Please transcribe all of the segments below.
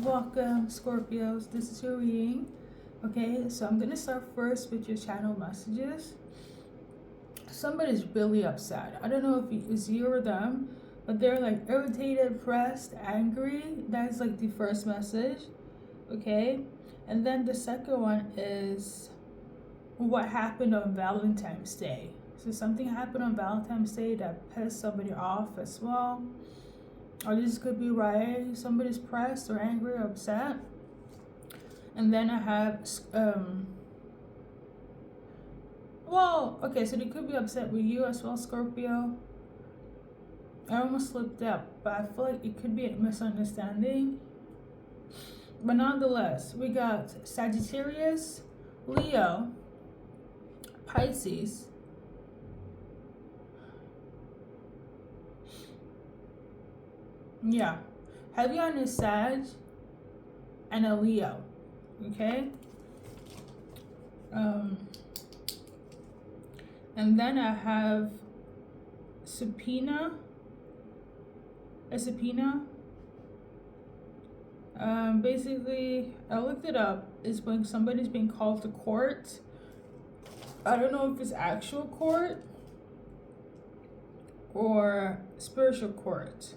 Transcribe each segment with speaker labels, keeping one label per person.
Speaker 1: Welcome, Scorpios. This is your reading. Okay, so I'm gonna start first with your channel messages. Somebody's really upset. I don't know if it's you or them, but they're like irritated, pressed, angry. That's like the first message. Okay, and then the second one is what happened on Valentine's Day. So something happened on Valentine's Day that pissed somebody off as well. Or this could be right. Somebody's pressed or angry or upset. And then I have, okay, so they could be upset with you as well, Scorpio. I almost slipped up, but I feel like it could be a misunderstanding. But nonetheless, we got Sagittarius, Leo, Pisces, yeah, heavy on a Sag and a Leo. Okay. And then I have a subpoena. Basically, I looked it up. It's when somebody's being called to court. I don't know if it's actual court or spiritual court.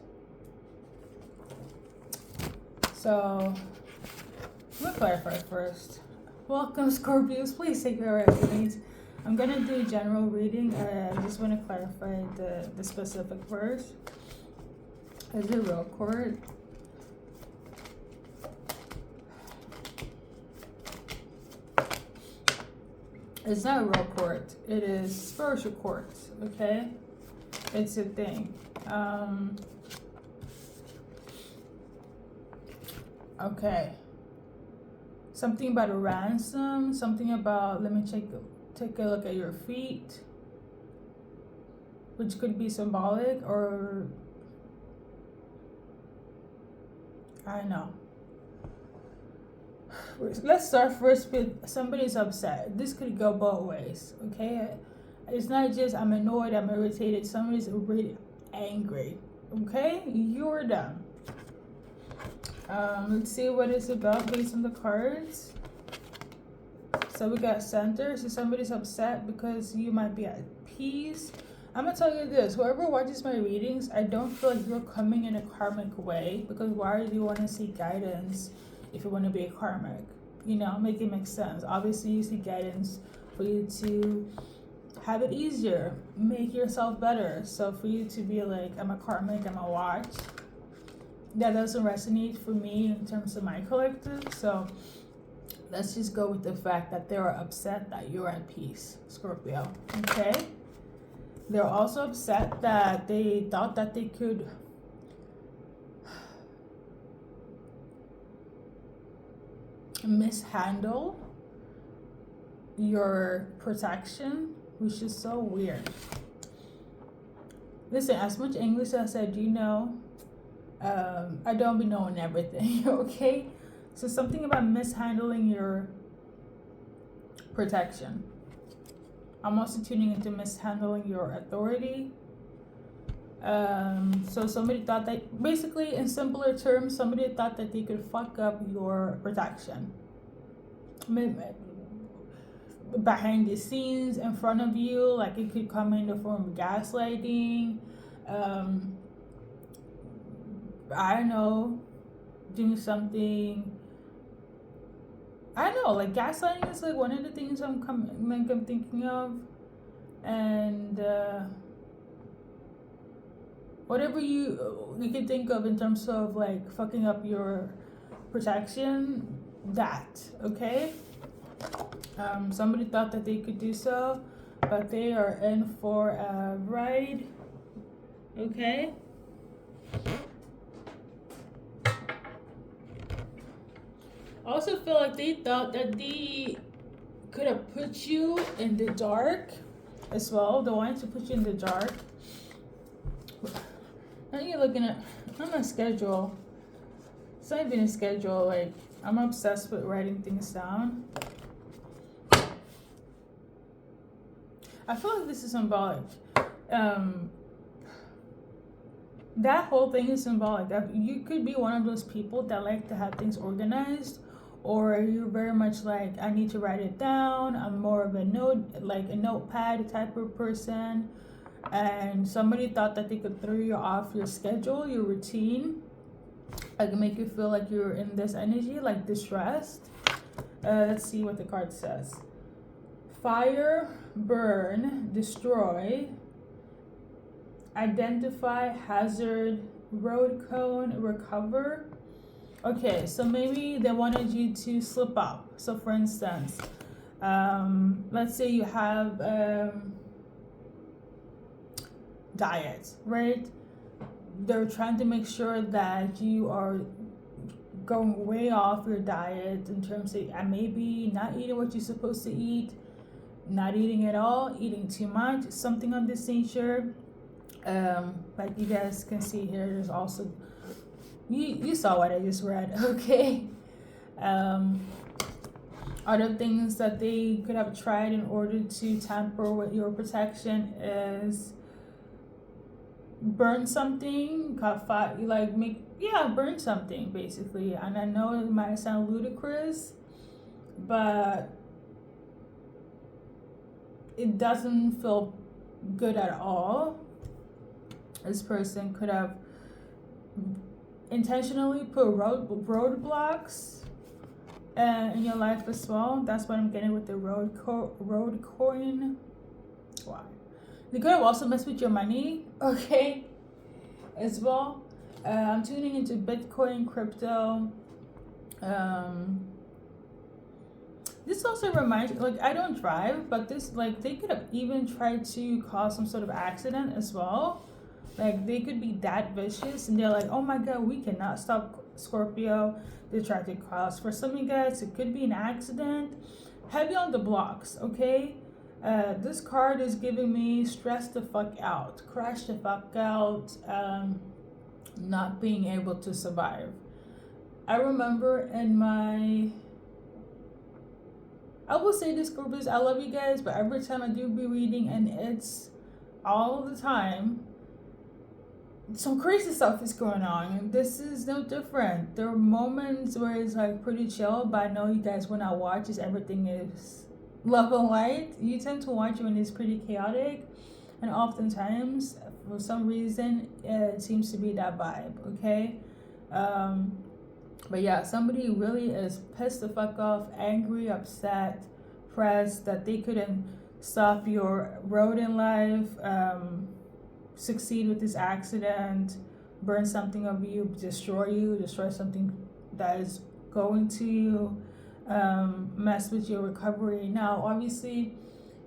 Speaker 1: So, I'm gonna clarify first. Welcome, Scorpios. Please take your readings. I'm gonna do a general reading. I just want to clarify the specific verse. Is it real court? It's not real court. It is spiritual court. Okay, it's a thing. Okay. Something about a ransom. Something about, let me take a look at your feet, which could be symbolic or I don't know. Let's start first with somebody's upset. This could go both ways, okay? It's not just I'm annoyed, I'm irritated. Somebody's really angry, okay? You're done. Let's see what it's about based on the cards. So we got center. So somebody's upset because you might be at peace. I'm gonna tell you this, whoever watches my readings, I don't feel like you're coming in a karmic way, because why do you want to seek guidance if you want to be a karmic? You know, make it make sense. Obviously you seek guidance for you to have it easier, make yourself better. So for you to be like, I'm a karmic, I'm a watch, that doesn't resonate for me in terms of my collective. So let's just go with the fact that they are upset that you're at peace, Scorpio. Okay? They're also upset that they thought that they could mishandle your protection, which is so weird. Listen, as much English as I do know, I don't be knowing everything, okay? So something about mishandling your protection. I'm also tuning into mishandling your authority. So somebody thought that, basically in simpler terms, somebody thought that they could fuck up your protection. Behind the scenes, in front of you, like it could come in the form of gaslighting. I don't know, doing something. I don't know, like gaslighting is like one of the things I'm thinking of, and whatever you can think of in terms of like fucking up your protection, that, okay? Somebody thought that they could do so, but they are in for a ride, okay? I also feel like they thought that they could have put you in the dark as well. They wanted to put you in the dark. Now you're looking at, on my schedule. It's not even a schedule. Like, I'm obsessed with writing things down. I feel like this is symbolic. that whole thing is symbolic. You could be one of those people that like to have things organized, or you're very much like, I need to write it down. I'm more of a notepad type of person. And somebody thought that they could throw you off your schedule, your routine, like make you feel like you're in this energy, like distressed. Let's see what the card says. Fire, burn, destroy, identify, hazard, road cone, recover. Okay, so maybe they wanted you to slip up. So for instance, let's say you have diet, right? They're trying to make sure that you are going way off your diet in terms of maybe not eating what you're supposed to eat, not eating at all, eating too much, something of this nature. Like you guys can see here, there's also, you saw what I just read, okay? Other things that they could have tried in order to tamper with your protection is burn something, burn something basically. And I know it might sound ludicrous, but it doesn't feel good at all. This person could have intentionally put roadblocks in your life as well. That's what I'm getting with the road coin. Why? They could have also messed with your money, okay, as well. I'm tuning into Bitcoin, crypto. This also reminds me, like, I don't drive, but this, like, they could have even tried to cause some sort of accident as well. Like, they could be that vicious, and they're like, oh my god, we cannot stop Scorpio. They tried to cause, for some of you guys, it could be an accident. Heavy on the blocks, okay? This card is giving me stress the fuck out, crash the fuck out, not being able to survive. I remember I will say this, Scorpios, I love you guys, but every time I do be reading, and it's all the time, some crazy stuff is going on, and this is no different. There are moments where it's like pretty chill, but I know you guys, when I watch, everything is love and light. You tend to watch when it's pretty chaotic, and oftentimes, for some reason, it seems to be that vibe, okay? But yeah, somebody really is pissed the fuck off, angry, upset, pressed that they couldn't stop your road in life, succeed with this accident, burn something of you, destroy something that is going to you, mess with your recovery. Now, obviously,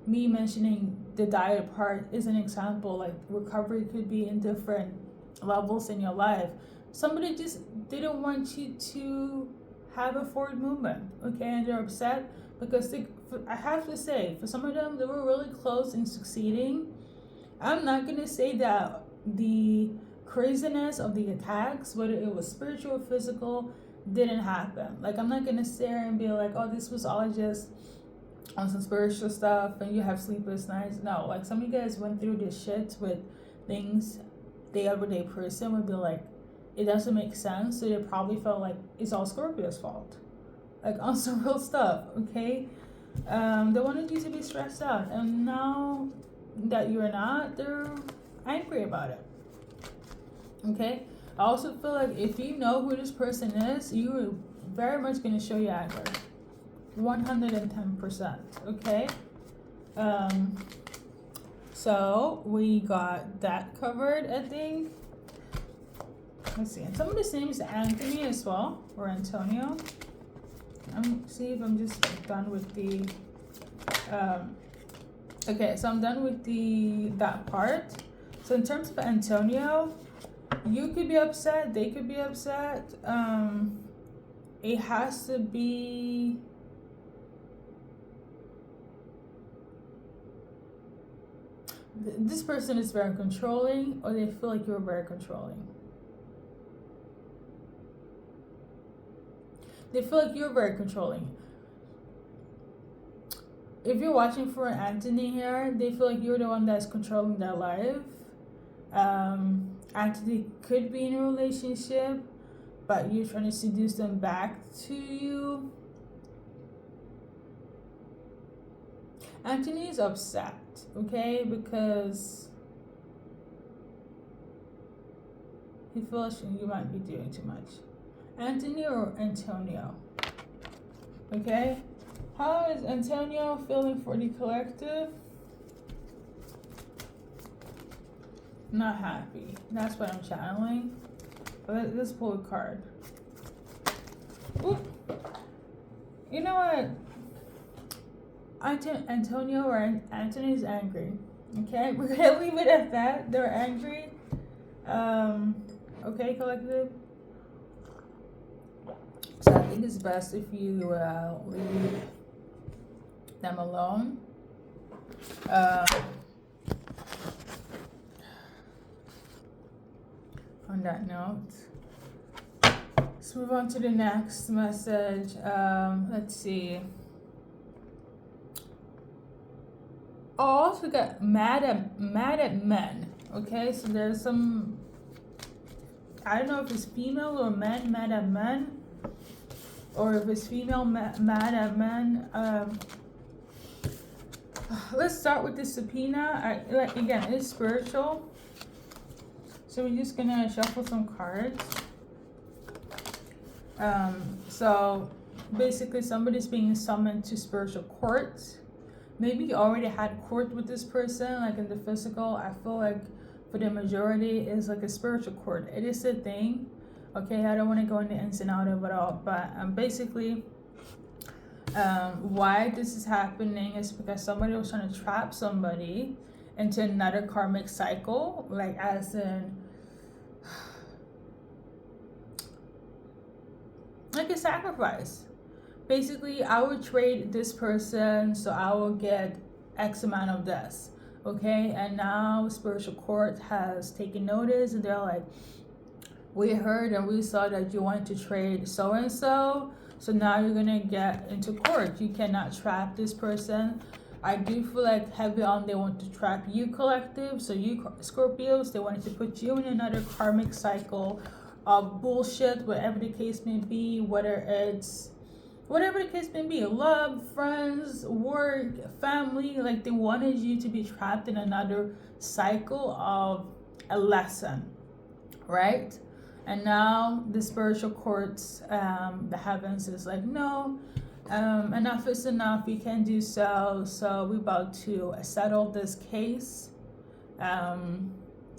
Speaker 1: me mentioning the diet part is an example. Like, recovery could be in different levels in your life. Somebody just didn't want you to have a forward movement, okay? And they're upset because I have to say, for some of them, they were really close in succeeding. I'm not going to say that the craziness of the attacks, whether it was spiritual or physical, didn't happen. Like, I'm not going to sit here and be like, oh, this was all just on some spiritual stuff and you have sleepless nights. No, like, some of you guys went through this shit with things the everyday person would be like, it doesn't make sense. So they probably felt like it's all Scorpio's fault. Like, on some real stuff, okay? They wanted you to be stressed out. And now that you're not, they're angry about it. Okay? I also feel like if you know who this person is, you're very much going to show your anger. 110%. Okay? So we got that covered, I think. Let's see. And somebody's name is Anthony as well, or Antonio. See if I'm just done with the. Okay, so I'm done with that part. So in terms of Antonio, you could be upset. They could be upset. It has to be. This person is very controlling, or they feel like you're very controlling. They feel like you're very controlling. If you're watching for Anthony here, they feel like you're the one that's controlling their life. Actually could be in a relationship, but you're trying to seduce them back to you. Anthony is upset, okay, because he feels you might be doing too much. Anthony or Antonio? Okay, how is Antonio feeling for the collective? Not happy. That's what I'm channeling. Let's pull a card. Ooh. You know what? Antonio or Anthony's angry. Okay, we're gonna leave it at that. They're angry. Okay, collective. So I think it's best if you leave them alone. On that note, let's move on to the next message. Let's see. Oh, also got mad at men. Okay, so there's some. I don't know if it's female or men mad at men, or if it's female mad at men. Let's start with the subpoena. Again, it's spiritual. So we're just gonna shuffle some cards. So basically somebody's being summoned to spiritual court. Maybe you already had court with this person, like in the physical. I feel like for the majority is like a spiritual court. It is a thing. Okay, I don't want to go into ins and out of it all, but basically why this is happening is because somebody was trying to trap somebody into another karmic cycle, like as in like a sacrifice. Basically, I would trade this person so I will get X amount of this. Okay, and now spiritual court has taken notice and they're like, we heard and we saw that you want to trade so and so, so now you're gonna get into court. You cannot trap this person. I do feel like heavy on they want to trap you, collective. So you Scorpios, they wanted to put you in another karmic cycle of bullshit, whatever the case may be, whatever the case may be, love, friends, work, family. Like they wanted you to be trapped in another cycle of a lesson, right? And now the spiritual courts, the heavens is like, no, enough is enough. You can't do so. So we're about to settle this case, and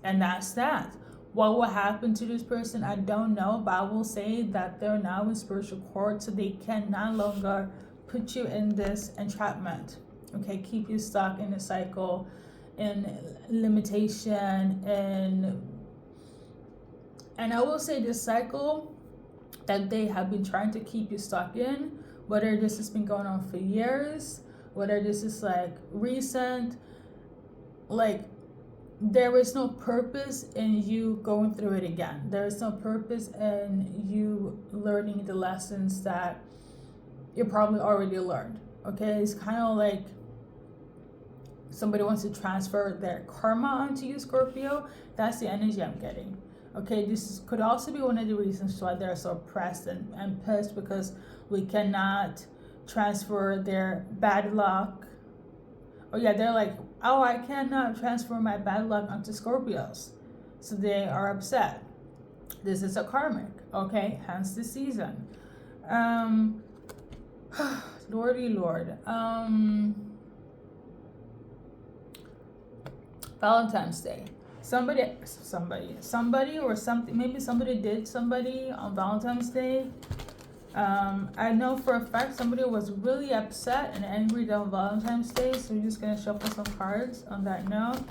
Speaker 1: that's that. What will happen to this person, I don't know, but I will say that they're now in spiritual court, so they can no longer put you in this entrapment. Okay, keep you stuck in a cycle, in limitation, and I will say this cycle that they have been trying to keep you stuck in, whether this has been going on for years, whether this is like recent, like there is no purpose in you going through it again. There is no purpose in you learning the lessons that you probably already learned. Okay, it's kind of like somebody wants to transfer their karma onto you, Scorpio. That's the energy I'm getting. Okay, could also be one of the reasons why they're so pressed and pissed, because we cannot transfer their bad luck. Oh yeah, they're like, oh, I cannot transfer my bad luck onto Scorpios. So they are upset. This is a karmic, okay? Hence the season. Lordy Lord. Valentine's Day. Somebody or something, maybe somebody did somebody on Valentine's Day. I know for a fact somebody was really upset and angry on Valentine's Day, so we're just gonna shuffle some cards on that note.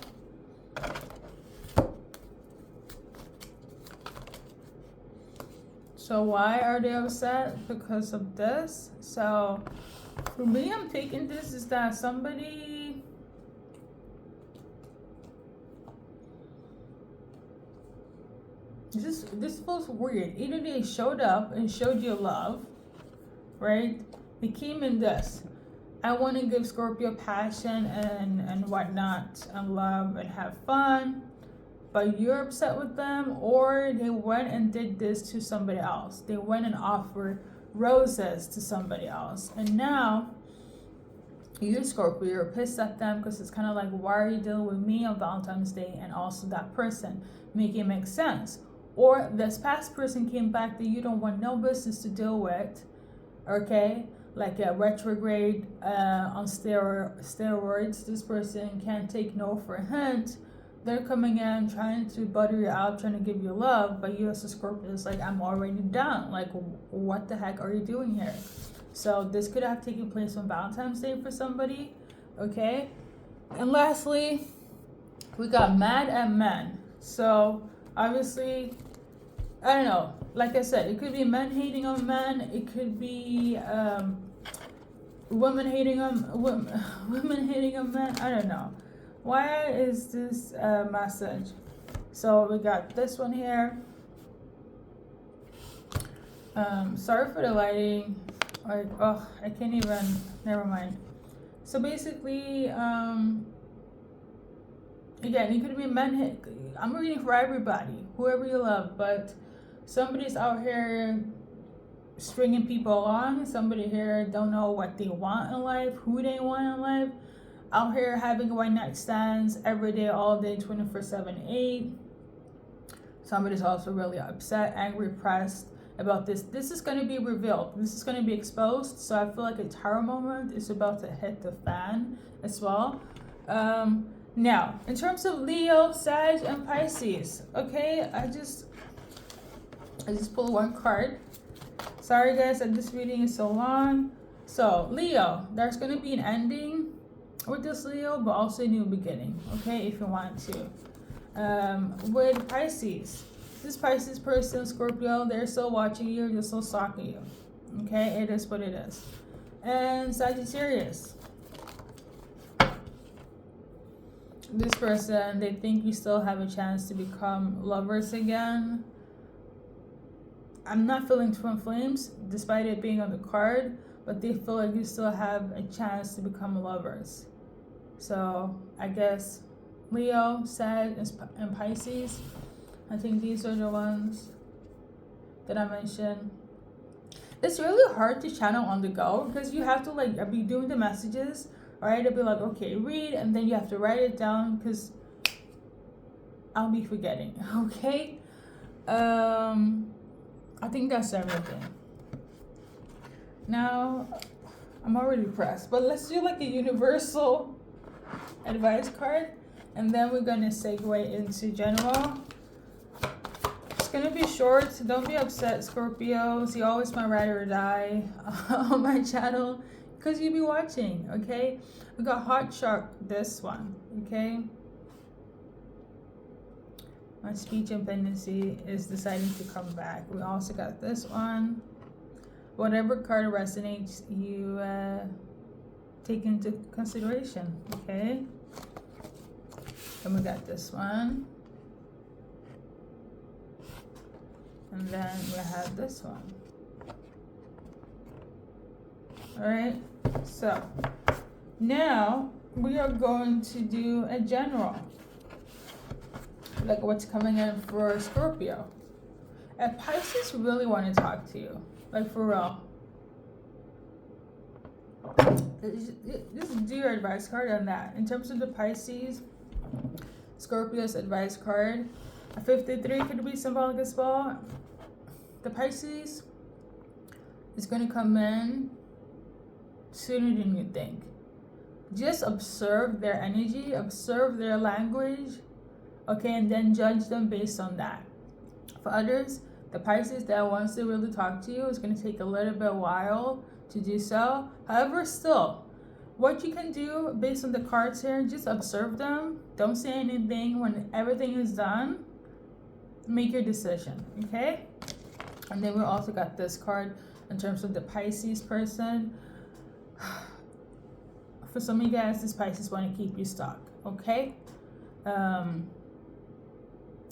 Speaker 1: So why are they upset? Because of this. So for me, I'm taking this is that somebody this feels weird. Either they showed up and showed you love, right? They came in this. I want to give Scorpio passion and whatnot and love and have fun, but you're upset with them, or they went and did this to somebody else. They went and offered roses to somebody else, and now you, Scorpio, you're pissed at them because it's kind of like, why are you dealing with me on Valentine's Day and also that person? Make it make sense. Or this past person came back that you don't want no business to deal with, okay? Like a retrograde on steroids. This person can't take no for a hint. They're coming in trying to butter you out, trying to give you love, but you as a Scorpio is like, I'm already done. Like, what the heck are you doing here? So this could have taken place on Valentine's Day for somebody, okay? And lastly, we got mad at men. So obviously, I don't know. Like I said, it could be men hating on men. It could be women hating on women hating on men. I don't know. Why is this message? So we got this one here. Sorry for the lighting. Like, oh, I can't even, never mind. So basically, again, it could be men, I'm reading for everybody, whoever you love, but somebody's out here stringing people along. Somebody here don't know what they want in life, who they want in life. Out here having one night stands every day, all day, 24/7/8. Somebody's also really upset, angry, pressed about this. This is going to be revealed. This is going to be exposed. So I feel like a tower moment is about to hit the fan as well. Now, in terms of Leo, Sag, and Pisces, okay, I just pulled one card. Sorry guys that this reading is so long. So Leo, there's going to be an ending with this Leo, but also a new beginning, okay, if you want to. With Pisces, this Pisces person, Scorpio, they're still watching you, they're still stalking you. Okay, it is what it is. And Sagittarius, this person, they think you still have a chance to become lovers again. I'm not feeling twin flames, despite it being on the card, but they feel like you still have a chance to become lovers. So I guess Leo, Sag, and Pisces, I think these are the ones that I mentioned. It's really hard to channel on the go because you have to like be doing the messages, right? It'll be like, okay, read, and then you have to write it down because I'll be forgetting, okay? I think that's everything. Now, I'm already pressed, but let's do like a universal advice card, and then we're gonna segue into general. It's gonna be short, so don't be upset, Scorpios. You always my ride or die on my channel because you be watching, okay? We got Hot Shark, this one, okay? My speech impendency is deciding to come back. We also got this one. Whatever card resonates, you take into consideration, okay? And we got this one. And then we have this one. Alright, so now we are going to do a general. Like what's coming in for Scorpio. And Pisces really want to talk to you. Like for real. Just do your advice card on that. In terms of the Pisces, Scorpio's advice card, a 53 could be symbolic as well. The Pisces is going to come in sooner than you think. Just observe their energy, observe their language, okay, and then judge them based on that. For others, the Pisces that wants to really talk to you is going to take a little bit while to do so. However, still, what you can do based on the cards here, just observe them. Don't say anything. When everything is done, make your decision, okay? And then we also got this card in terms of the Pisces person. For some of you guys, this Pisces want to keep you stuck, okay?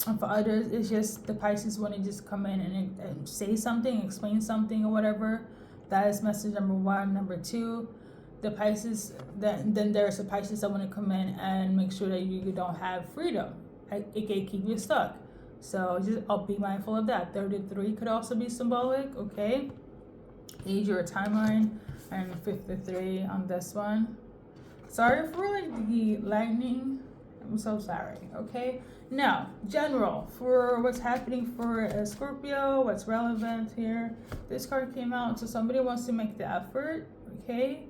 Speaker 1: And for others, it's just the Pisces want to just come in and say something, explain something or whatever. That is message number one. Number two, the Pisces, then there's a Pisces that want to come in and make sure that you don't have freedom, it can keep you stuck. So just I'll be mindful of that. 33 could also be symbolic, okay? Age or timeline, and 53 on this one. Sorry for like the lightning. I'm so sorry, okay? Now, general, for what's happening for Scorpio, what's relevant here. This card came out, so somebody wants to make the effort, okay?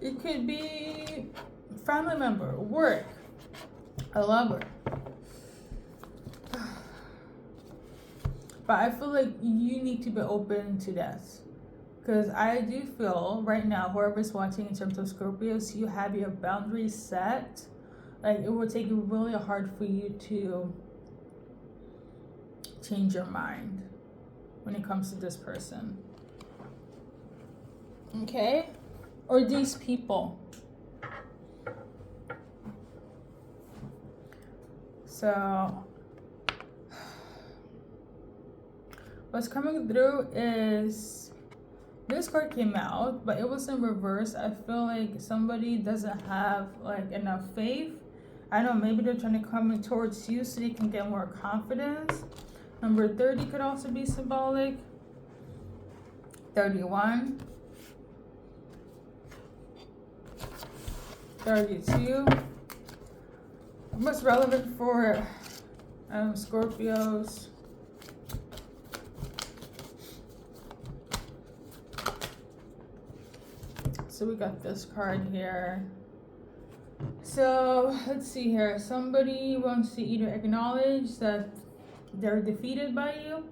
Speaker 1: It could be family member, work, a lover. But I feel like you need to be open to this. Because I do feel right now, whoever's watching in terms of Scorpios, you have your boundaries set. Like it will take it really hard for you to change your mind when it comes to this person. Okay? Or these people. So what's coming through is this card came out, but it was in reverse. I feel like somebody doesn't have like enough faith. I don't know, maybe they're trying to come in towards you so they can get more confidence. Number 30 could also be symbolic. 31. 32. What's relevant for Scorpios? So we got this card here. So let's see here. Somebody wants to either acknowledge that they're defeated by you.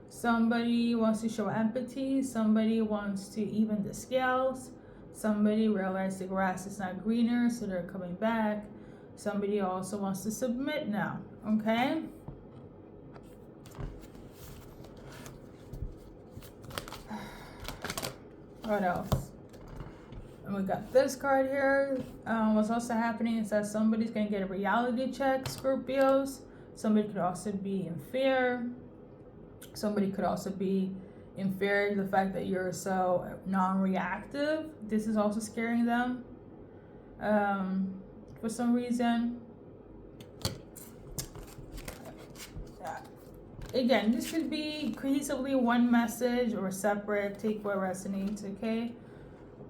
Speaker 1: Somebody wants to show empathy. Somebody wants to even the scales. Somebody realized the grass is not greener, so they're coming back. Somebody also wants to submit now. Okay? What else? And we got this card here. What's also happening is that somebody's going to get a reality check, Scorpios. Somebody could also be in fear. Somebody could also be in fear of the fact that you're so non-reactive. This is also scaring them for some reason. Again, this could be cohesively one message or separate. Take what resonates, okay?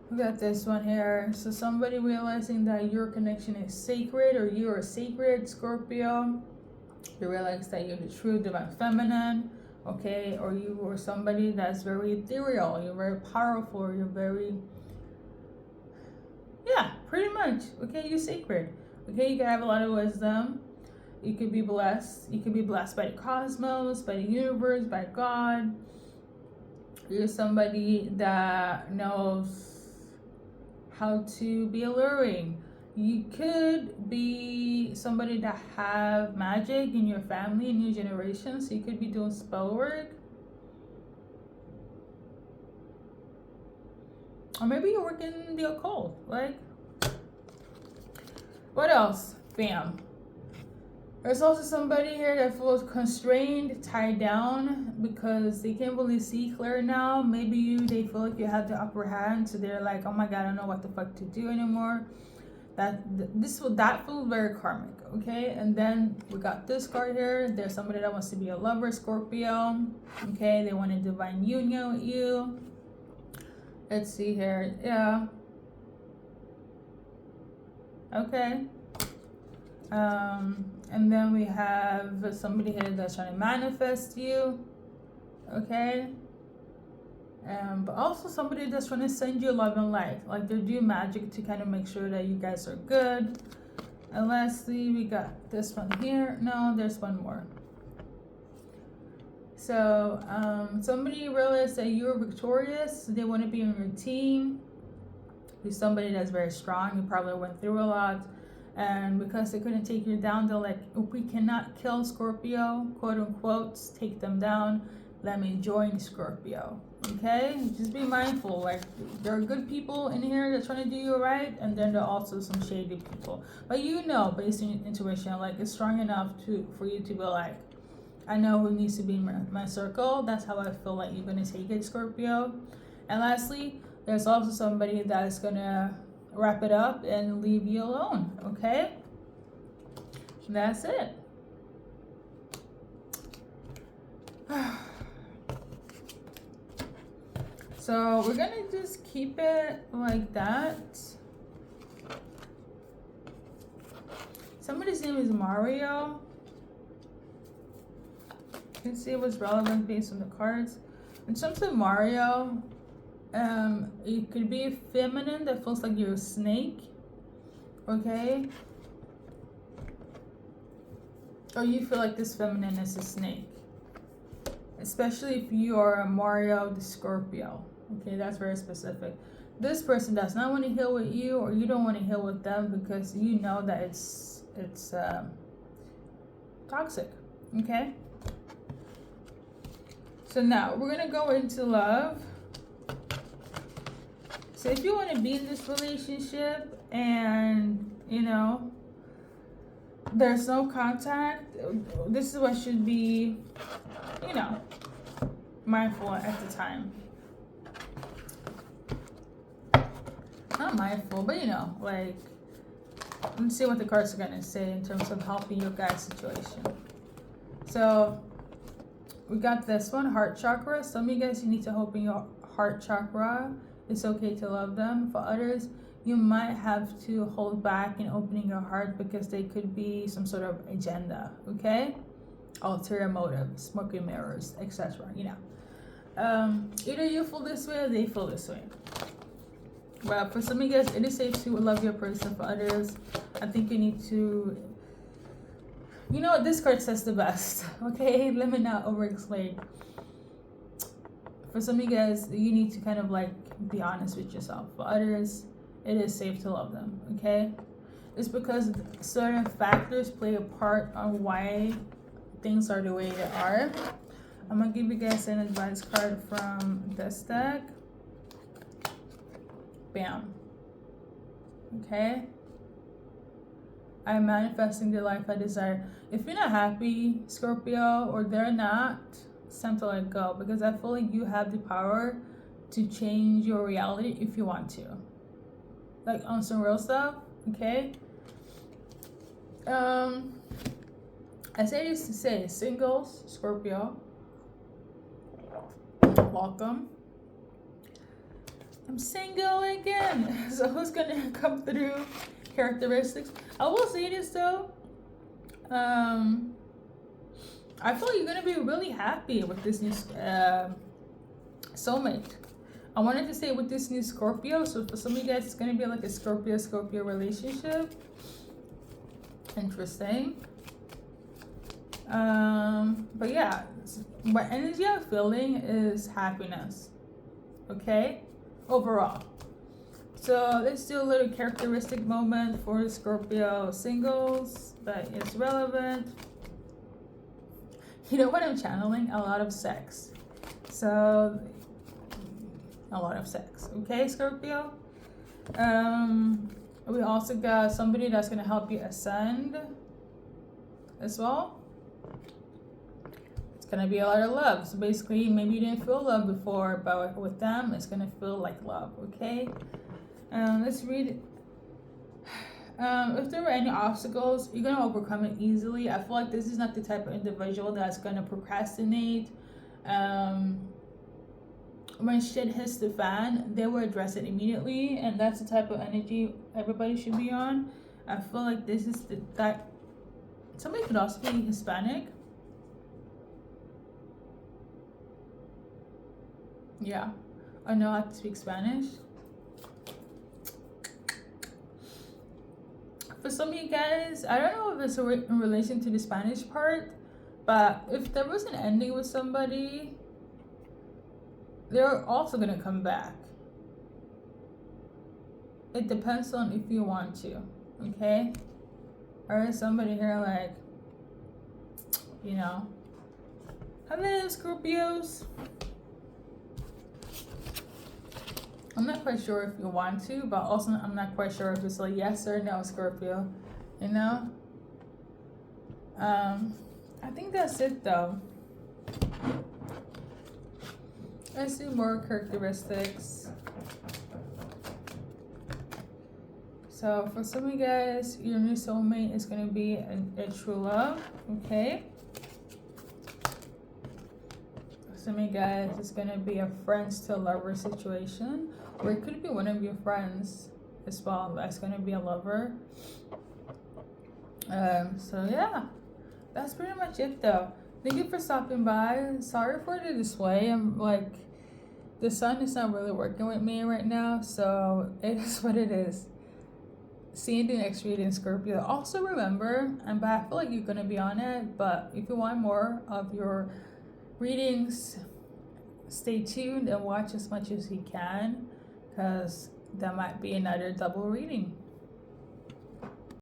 Speaker 1: We got this one here. So somebody realizing that your connection is sacred, or you are sacred, Scorpio. You realize that you're the true divine feminine, okay? Or you are somebody that's very ethereal. You're very powerful. You're very, yeah, pretty much. Okay, you're sacred. Okay, you can have a lot of wisdom. You could be blessed. You could be blessed by the cosmos, by the universe, by God. You're somebody that knows how to be alluring. You could be somebody that have magic in your family, in your generation. So you could be doing spell work. Or maybe you're working the occult. Like, what else? Bam. There's also somebody here that feels constrained, tied down, because they can't really see clear now. Maybe they feel like you have the upper hand, so they're like, oh my god, I don't know what the fuck to do anymore. That feels very karmic, okay? And then we got this card here. There's somebody that wants to be a lover, Scorpio, okay? They want a divine union with you. Let's see here, yeah. Okay. And then we have somebody here that's trying to manifest you, okay? But also somebody that's trying to send you love and light. Like they're doing magic to kind of make sure that you guys are good. And lastly, we got this one here. No, there's one more. So somebody realized that you're victorious. They want to be on your team. You're somebody that's very strong. You probably went through a lot. And because they couldn't take you down, they're like, we cannot kill Scorpio, quote unquote, take them down. Let me join Scorpio. Okay? Just be mindful. Like, there are good people in here that's trying to do you right, and then there are also some shady people. But you know, based on your intuition, like, it's strong enough for you to be like, I know who needs to be in my circle. That's how I feel like you're going to take it, Scorpio. And lastly, there's also somebody that's going to wrap it up and leave you alone, okay? That's it. So we're gonna just keep it like that. Somebody's name is Mario. Let's see what's relevant based on the cards. In terms of Mario, it could be feminine that feels like you're a snake, okay? Or you feel like this feminine is a snake. Especially if you are a Mario the Scorpio. Okay, that's very specific. This person does not want to heal with you, or you don't want to heal with them because you know that it's toxic. Okay? So now we're gonna go into love. So if you want to be in this relationship and you know there's no contact, this is what should be, you know, mindful at the time. Not mindful, but you know, like, let's see what the cards are gonna say in terms of helping your guys' situation. So we got this one, heart chakra. Some of you guys, you need to open your heart chakra. It's okay to love them. For others, you might have to hold back in opening your heart because they could be some sort of agenda, okay? Ulterior motive, smoke and mirrors, etc. You know, either you feel this way or they feel this way. But for some of you guys, it is safe to love your person. For others, I think you need to, you know what, this card says the best, okay? Let me not over-explain. For some of you guys, you need to kind of like be honest with yourself. For others, it is safe to love them, okay? It's because certain factors play a part on why things are the way they are. I'm gonna give you guys an advice card from this deck. Bam. Okay? I'm manifesting the life I desire. If you're not happy, Scorpio, or they're not, it's time to let go, because I feel like you have the power to change your reality if you want to. Like on some real stuff, okay? As I used to say, singles, Scorpio, welcome. I'm single again. So who's gonna come through? Characteristics. I will say this though. I feel like you're gonna be really happy with this new soulmate. I wanted to say with this new Scorpio. So for some of you guys, it's gonna be like a Scorpio relationship. Interesting. But yeah, what energy I'm feeling is happiness. Okay, overall. So let's do a little characteristic moment for Scorpio singles that is relevant. You know what I'm channeling? A lot of sex. So a lot of sex. Okay, Scorpio. We also got somebody that's gonna help you ascend as well. It's gonna be a lot of love. So basically, maybe you didn't feel love before, but with them, it's gonna feel like love. Okay. Let's read it. If there were any obstacles, you're gonna overcome it easily. I feel like this is not the type of individual that's gonna procrastinate. When shit hits the fan, they will address it immediately, and that's the type of energy everybody should be on. I feel like this is that somebody could also be Hispanic. Yeah, I know how to speak Spanish. For some of you guys, I don't know if it's in relation to the Spanish part, but if there was an ending with somebody, they're also gonna come back. It depends on if you want to, okay? Or is somebody here like, you know, hello Scorpios. I'm not quite sure if you want to, but also I'm not quite sure if it's like yes or no, Scorpio. You know? I think that's it though. Let's do more characteristics. So for some of you guys, your new soulmate is going to be a true love, okay? For some of you guys, it's going to be a friends to lover situation, or it could be one of your friends as well that's going to be a lover. So yeah, that's pretty much it though. Thank you for stopping by. Sorry for the display. I'm like, the sun is not really working with me right now, so it is what it is. See you in the next reading, Scorpio. Also remember, and I feel like you're gonna be on it, but if you want more of your readings, stay tuned and watch as much as you can, because there might be another double reading.